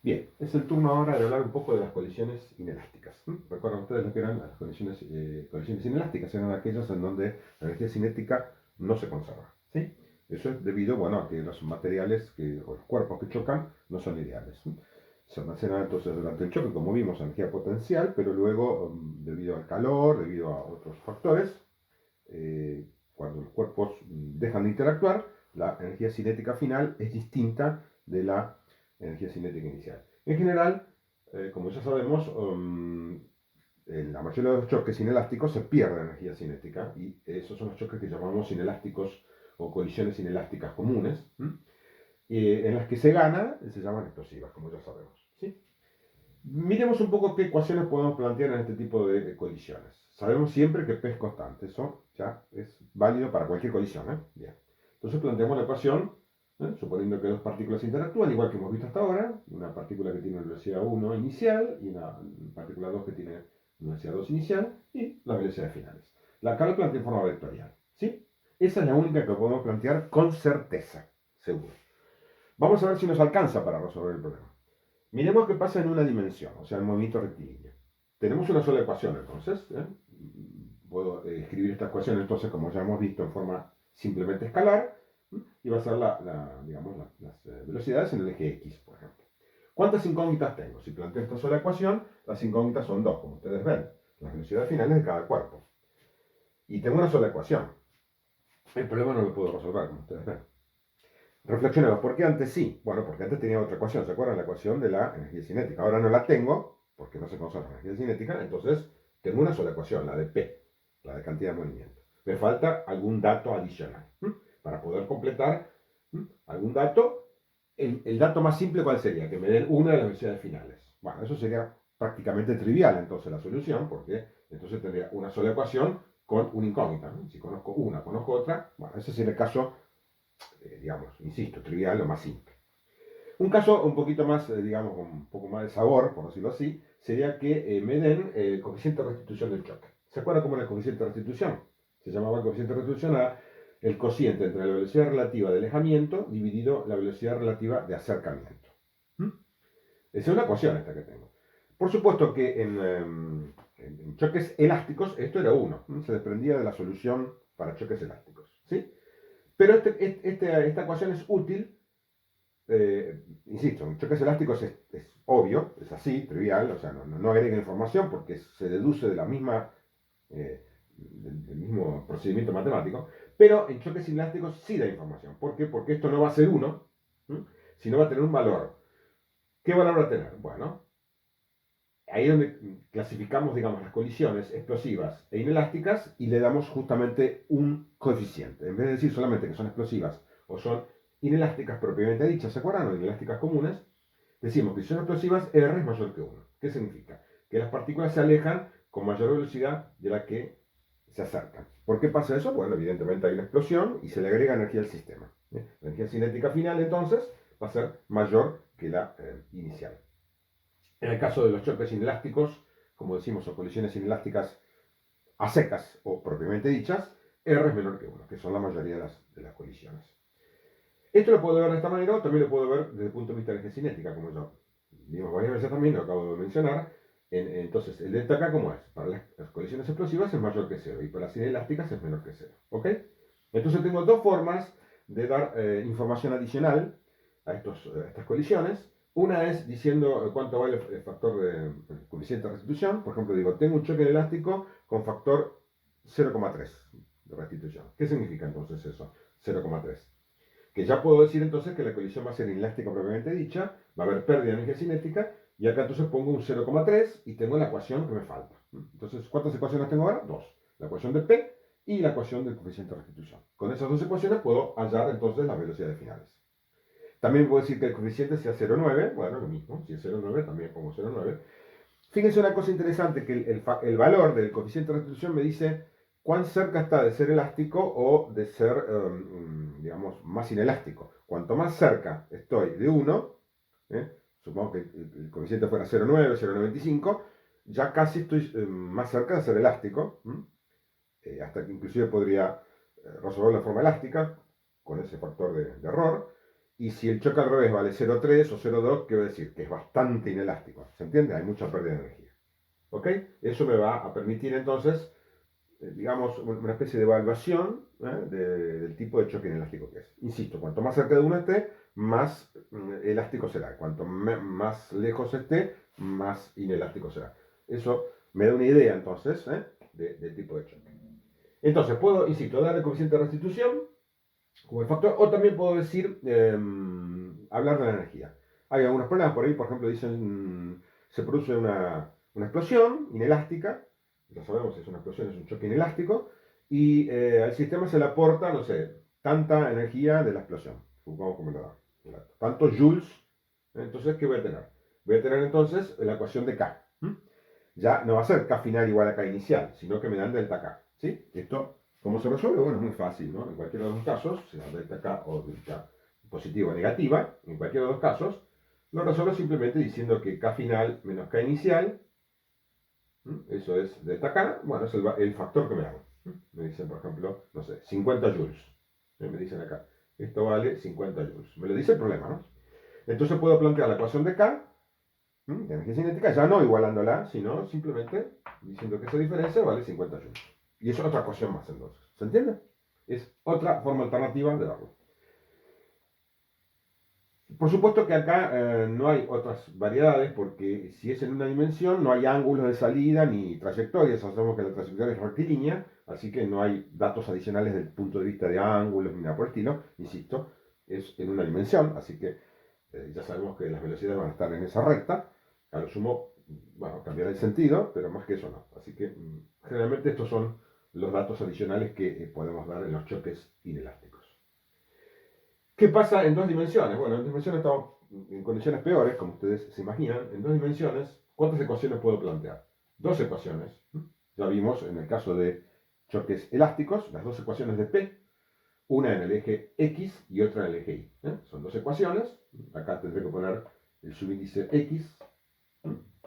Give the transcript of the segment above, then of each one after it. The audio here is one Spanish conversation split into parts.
Bien, es el turno ahora de hablar un poco de las colisiones inelásticas. ¿Recuerdan ustedes lo que eran las colisiones inelásticas? Eran aquellas en donde la energía cinética no se conserva. ¿Sí? Eso es debido, bueno, a que los materiales o los cuerpos que chocan no son ideales. Se almacenan entonces durante el choque, como vimos, energía potencial, pero luego, debido al calor, debido a otros factores, cuando los cuerpos dejan de interactuar, la energía cinética final es distinta de la energía cinética inicial. En general, como ya sabemos, en la mayoría de los choques inelásticos se pierde energía cinética y esos son los choques que llamamos inelásticos o colisiones inelásticas comunes, en las que se gana se llaman explosivas, como ya sabemos. ¿Sí? Miremos un poco qué ecuaciones podemos plantear en este tipo de colisiones. Sabemos siempre que P es constante, eso ya es válido para cualquier colisión. Bien. Entonces planteamos la ecuación, suponiendo que dos partículas interactúan, igual que hemos visto hasta ahora, una partícula que tiene una velocidad 1 inicial y una partícula 2 que tiene una velocidad 2 inicial y las velocidades finales. Acá la planteo en forma vectorial. ¿Sí? Esa es la única que podemos plantear con certeza, seguro. Vamos a ver si nos alcanza para resolver el problema. Miremos qué pasa en una dimensión, o sea, en movimiento rectilíneo. Tenemos una sola ecuación, entonces. Puedo escribir esta ecuación, entonces, como ya hemos visto, en forma simplemente escalar. Y va a ser digamos, las velocidades en el eje X, por ejemplo. ¿Cuántas incógnitas tengo? Si planteo esta sola ecuación, las incógnitas son dos, como ustedes ven. Las velocidades finales de cada cuerpo. Y tengo una sola ecuación. El problema no lo puedo resolver, como ustedes ven. Reflexionemos, ¿por qué antes sí? Bueno, porque antes tenía otra ecuación, ¿se acuerdan? La ecuación de la energía cinética. Ahora no la tengo, porque no se conserva la energía cinética, entonces tengo una sola ecuación, la de P, la de cantidad de movimiento. Me falta algún dato adicional. Para poder completar algún dato, el dato más simple, ¿cuál sería? Que me den una de las velocidades finales. Bueno, eso sería prácticamente trivial entonces la solución, porque entonces tendría una sola ecuación con una incógnita. Si conozco una, conozco otra, bueno, ese sería el caso digamos, insisto, trivial o más simple. Un caso un poquito más, digamos, con un poco más de sabor, por decirlo así, sería que me den el coeficiente de restitución del choque. ¿Se acuerdan cómo era el coeficiente de restitución? Se llamaba el coeficiente de restitución a el cociente entre la velocidad relativa de alejamiento dividido la velocidad relativa de acercamiento. Esa es una ecuación esta que tengo. Por supuesto que en choques elásticos esto era 1. Se desprendía de la solución para choques elásticos. ¿Sí? Pero esta ecuación es útil, insisto, en choques elásticos es obvio, es así, trivial, o sea, no agrega información porque se deduce de la misma, del mismo procedimiento matemático, pero en choques elásticos sí da información. ¿Por qué? Porque esto no va a ser 1, sino va a tener un valor. ¿Qué valor va a tener? Bueno, ahí es donde clasificamos, digamos, las colisiones explosivas e inelásticas y le damos justamente un coeficiente. En vez de decir solamente que son explosivas o son inelásticas propiamente dichas, ¿se acuerdan? O inelásticas comunes, decimos que si son explosivas, R es mayor que 1. ¿Qué significa? Que las partículas se alejan con mayor velocidad de la que se acercan. ¿Por qué pasa eso? Bueno, evidentemente hay una explosión y se le agrega energía al sistema. La energía cinética final, entonces, va a ser mayor que la inicial. En el caso de los choques inelásticos, como decimos, o colisiones inelásticas a secas o propiamente dichas, R es menor que 1, que son la mayoría de las colisiones. Esto lo puedo ver de esta manera o también lo puedo ver desde el punto de vista de la energía cinética, como yo vimos varias veces también, lo acabo de mencionar. Entonces, el delta K, ¿cómo es? Para las colisiones explosivas es mayor que 0 y para las inelásticas es menor que 0. ¿Ok? Entonces tengo dos formas de dar información adicional a estas colisiones. Una es diciendo cuánto vale el factor de coeficiente de restitución. Por ejemplo, digo, tengo un choque elástico con factor 0,3 de restitución. ¿Qué significa entonces eso? 0,3. Que ya puedo decir entonces que la colisión va a ser inelástica propiamente dicha, va a haber pérdida de energía cinética, y acá entonces pongo un 0,3 y tengo la ecuación que me falta. Entonces, ¿cuántas ecuaciones tengo ahora? Dos. La ecuación de P y la ecuación del coeficiente de restitución. Con esas dos ecuaciones puedo hallar entonces las velocidades finales. También puedo decir que el coeficiente sea 0,9, bueno, lo mismo, si es 0,9 también pongo 0,9. Fíjense una cosa interesante, que el valor del coeficiente de restitución me dice cuán cerca está de ser elástico o de ser, digamos, más inelástico. Cuanto más cerca estoy de 1, supongo que el coeficiente fuera 0,9, 0,95, ya casi estoy más cerca de ser elástico, hasta que inclusive podría resolver la forma elástica con ese factor de error. Y si el choque al revés vale 0,3 o 0,2, quiero decir que es bastante inelástico. ¿Se entiende? Hay mucha pérdida de energía. ¿Ok? Eso me va a permitir entonces, digamos, una especie de evaluación del tipo de choque inelástico que es. Insisto, cuanto más cerca de uno esté, más elástico será. Cuanto más lejos esté, más inelástico será. Eso me da una idea entonces del tipo de choque. Entonces, puedo, insisto, dar el coeficiente de restitución como el factor, o también puedo decir, hablar de la energía. Hay algunos problemas por ahí, por ejemplo, dicen, se produce una explosión inelástica, ya sabemos si es una explosión, es un choque inelástico, y al sistema se le aporta, no sé, tanta energía de la explosión, supongamos como lo da, tantos joules, entonces, ¿qué voy a tener? Voy a tener entonces la ecuación de K. Ya no va a ser K final igual a K inicial, sino que me dan delta K. ¿Sí? Esto, ¿cómo se resuelve? Bueno, es muy fácil, ¿no? En cualquiera de los casos, sea delta K o delta positiva o negativa, en cualquiera de los casos, lo resuelvo simplemente diciendo que K final menos K inicial, eso es delta K, bueno, es el factor que me hago. Me dicen, por ejemplo, no sé, 50 joules. Me dicen acá, esto vale 50 joules. Me lo dice el problema, ¿no? Entonces puedo plantear la ecuación de K de energía cinética, ya no igualándola, sino simplemente diciendo que esa diferencia vale 50 joules. Y eso es otra ecuación más entonces. ¿Se entiende? Es otra forma alternativa de darlo. Por supuesto que acá no hay otras variedades, porque si es en una dimensión no hay ángulos de salida ni trayectorias. Sabemos que la trayectoria es rectilínea, así que no hay datos adicionales desde el punto de vista de ángulos ni nada por el estilo. Insisto, es en una dimensión, así que ya sabemos que las velocidades van a estar en esa recta. A lo sumo, bueno, cambiará el sentido, pero más que eso no. Así que generalmente estos son los datos adicionales que podemos dar en los choques inelásticos. ¿Qué pasa en dos dimensiones? Bueno, en dimensiones estamos en condiciones peores, como ustedes se imaginan. En dos dimensiones, ¿cuántas ecuaciones puedo plantear? Dos ecuaciones. Ya vimos en el caso de choques elásticos, las dos ecuaciones de P, una en el eje X y otra en el eje Y. Son dos ecuaciones. Acá tendré que poner el subíndice X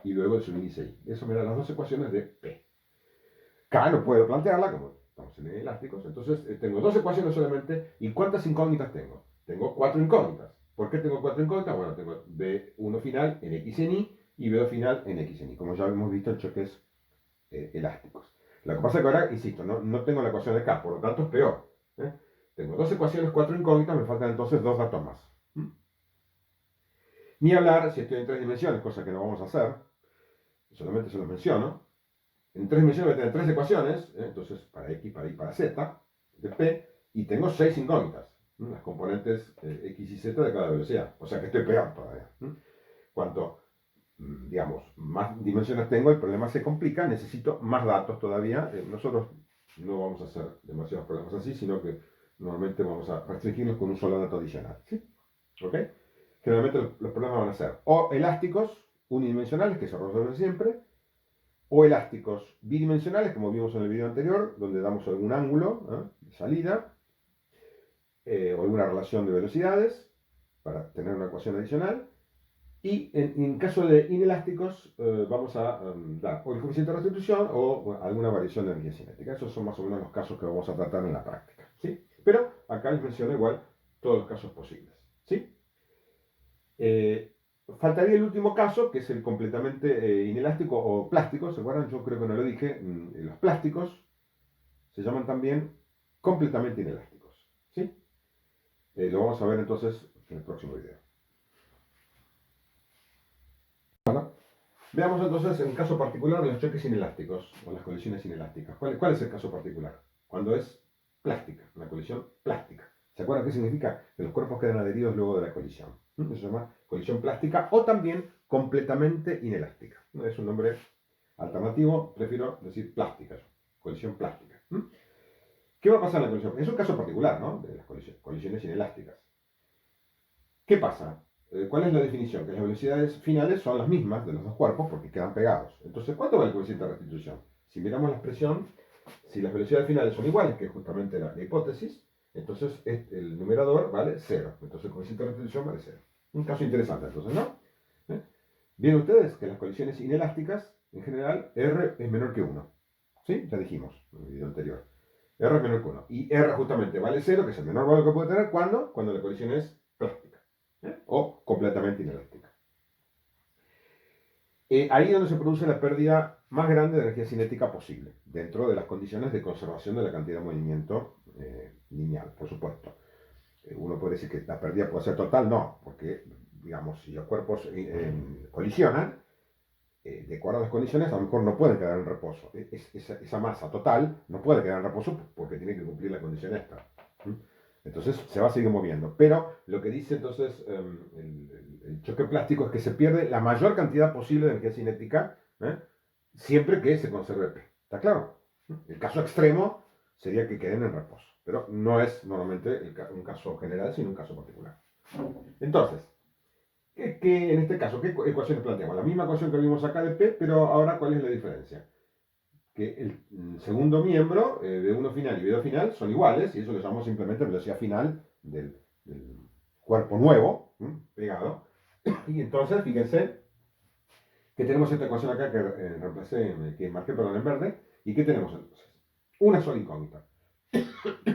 y luego el subíndice Y. Eso me da las dos ecuaciones de P. K no puedo plantearla, como estamos en elásticos, entonces tengo dos ecuaciones solamente. ¿Y cuántas incógnitas tengo? Tengo cuatro incógnitas. ¿Por qué tengo cuatro incógnitas? Bueno, tengo B1 final en X en Y y B2 final en X en Y, como ya hemos visto en choques elásticos. Lo que pasa es que ahora, insisto, no tengo la ecuación de K, por lo tanto es peor. Tengo dos ecuaciones, cuatro incógnitas, me faltan entonces dos datos más. Ni hablar si estoy en tres dimensiones, cosa que no vamos a hacer, solamente se los menciono. En tres dimensiones voy a tener tres ecuaciones, entonces para X, para Y, para Z, de P, y tengo seis incógnitas, las componentes X y Z de cada velocidad. O sea que estoy peor todavía. Cuanto, digamos, más dimensiones tengo, el problema se complica, necesito más datos todavía. Nosotros no vamos a hacer demasiados problemas así, sino que normalmente vamos a restringirnos con un solo dato adicional. ¿Sí? ¿Ok? Generalmente los problemas van a ser o elásticos unidimensionales, que se resuelven siempre, o elásticos bidimensionales, como vimos en el video anterior, donde damos algún ángulo de salida, o alguna relación de velocidades, para tener una ecuación adicional. Y en caso de inelásticos, vamos a dar o el coeficiente de restitución o bueno, alguna variación de energía cinética. Esos son más o menos los casos que vamos a tratar en la práctica. ¿Sí? Pero acá les menciono igual todos los casos posibles. ¿Sí? Faltaría el último caso, que es el completamente inelástico o plástico. ¿Se acuerdan? Yo creo que no lo dije. Los plásticos se llaman también completamente inelásticos. ¿Sí? Lo vamos a ver entonces en el próximo video. Bueno, veamos entonces el caso particular de los choques inelásticos o las colisiones inelásticas. ¿Cuál es el caso particular? Cuando es plástica, una colisión plástica. ¿Se acuerdan qué significa? Que los cuerpos quedan adheridos luego de la colisión. Eso se llama colisión plástica o también completamente inelástica. Es un nombre alternativo, prefiero decir plástica, colisión plástica. ¿Qué va a pasar en la colisión? Es un caso particular, ¿no? De las colisiones inelásticas. ¿Qué pasa? ¿Cuál es la definición? Que las velocidades finales son las mismas de los dos cuerpos porque quedan pegados. Entonces, ¿cuánto vale el coeficiente de restitución? Si miramos la expresión, si las velocidades finales son iguales, que es justamente la hipótesis, entonces el numerador vale 0. Entonces el coeficiente de restitución vale 0. Un caso interesante, entonces, ¿no? Bien ustedes que las colisiones inelásticas, en general, R es menor que 1. ¿Sí? Ya dijimos en el video anterior. R es menor que 1. Y R justamente vale 0, que es el menor valor que puede tener, ¿cuándo? Cuando la colisión es plástica. o completamente inelástica. Ahí es donde se produce la pérdida más grande de energía cinética posible, dentro de las condiciones de conservación de la cantidad de movimiento lineal, por supuesto. Uno puede decir que la pérdida puede ser total, no, porque, digamos, si los cuerpos colisionan, de acuerdo a las condiciones, a lo mejor no pueden quedar en reposo. Esa masa total no puede quedar en reposo porque tiene que cumplir la condición esta. Entonces se va a seguir moviendo. Pero lo que dice entonces el choque plástico es que se pierde la mayor cantidad posible de energía cinética, siempre que se conserve P. ¿Está claro? El caso extremo sería que queden en reposo. Pero no es normalmente un caso general, sino un caso particular. Entonces, en este caso, ¿qué ecuaciones planteamos? La misma ecuación que vimos acá de P, pero ahora, ¿cuál es la diferencia? Que el segundo miembro, V1 final y V2 final, son iguales, y eso lo llamamos simplemente velocidad final del cuerpo nuevo, pegado. Y entonces, fíjense que tenemos esta ecuación acá que que marqué, perdón, en verde, y ¿qué tenemos entonces? Una sola incógnita.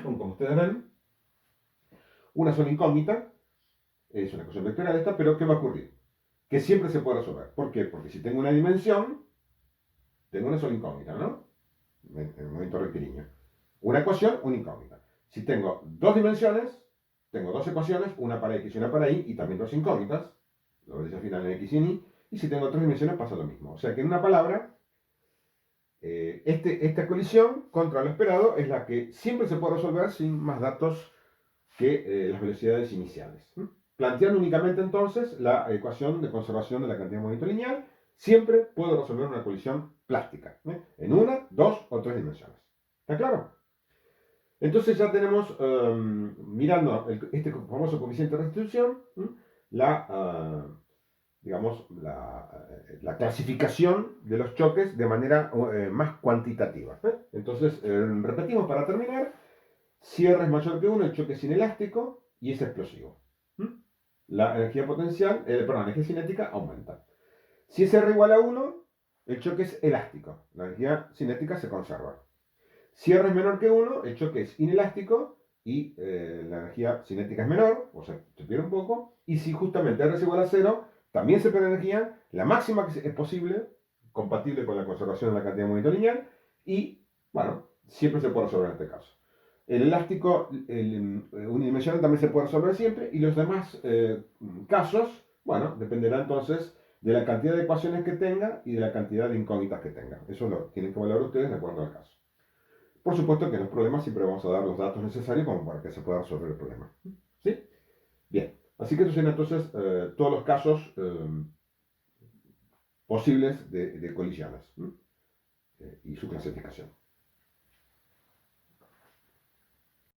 Como ustedes ven, una sola incógnita, es una ecuación vectorial esta, pero ¿qué va a ocurrir? Que siempre se puede resolver. ¿Por qué? Porque si tengo una dimensión, tengo una sola incógnita, ¿no? En el momento rectilíneo. Una ecuación, una incógnita. Si tengo dos dimensiones, tengo dos ecuaciones, una para x y una para y, y también dos incógnitas, lo veréis al final en x y en y, y si tengo tres dimensiones pasa lo mismo. O sea que en una palabra, esta colisión contra lo esperado es la que siempre se puede resolver sin más datos que las velocidades iniciales. Planteando únicamente entonces la ecuación de conservación de la cantidad de movimiento lineal, siempre puedo resolver una colisión plástica, en una, dos o tres dimensiones. ¿Está claro? Entonces ya tenemos, mirando este famoso coeficiente de restitución, digamos, la clasificación de los choques de manera más cuantitativa. Entonces, repetimos para terminar, cierre es mayor que 1, el choque es inelástico y es explosivo. La energía potencial, perdón, la energía cinética aumenta. Si es R igual a 1, el choque es elástico. La energía cinética se conserva. Si R es menor que 1, el choque es inelástico y la energía cinética es menor, o sea, se pierde un poco. Y si justamente R es igual a 0, también se pierde energía, la máxima que es posible, compatible con la conservación de la cantidad de movimiento lineal, y, bueno, siempre se puede resolver en este caso. El elástico unidimensional también se puede resolver siempre, y los demás casos, bueno, dependerá entonces de la cantidad de ecuaciones que tenga y de la cantidad de incógnitas que tenga. Eso lo tienen que valorar ustedes de acuerdo al caso. Por supuesto que en los problemas siempre vamos a dar los datos necesarios como para que se pueda resolver el problema. ¿Sí? Bien. Así que estos son entonces todos los casos posibles de colisiones y su clasificación.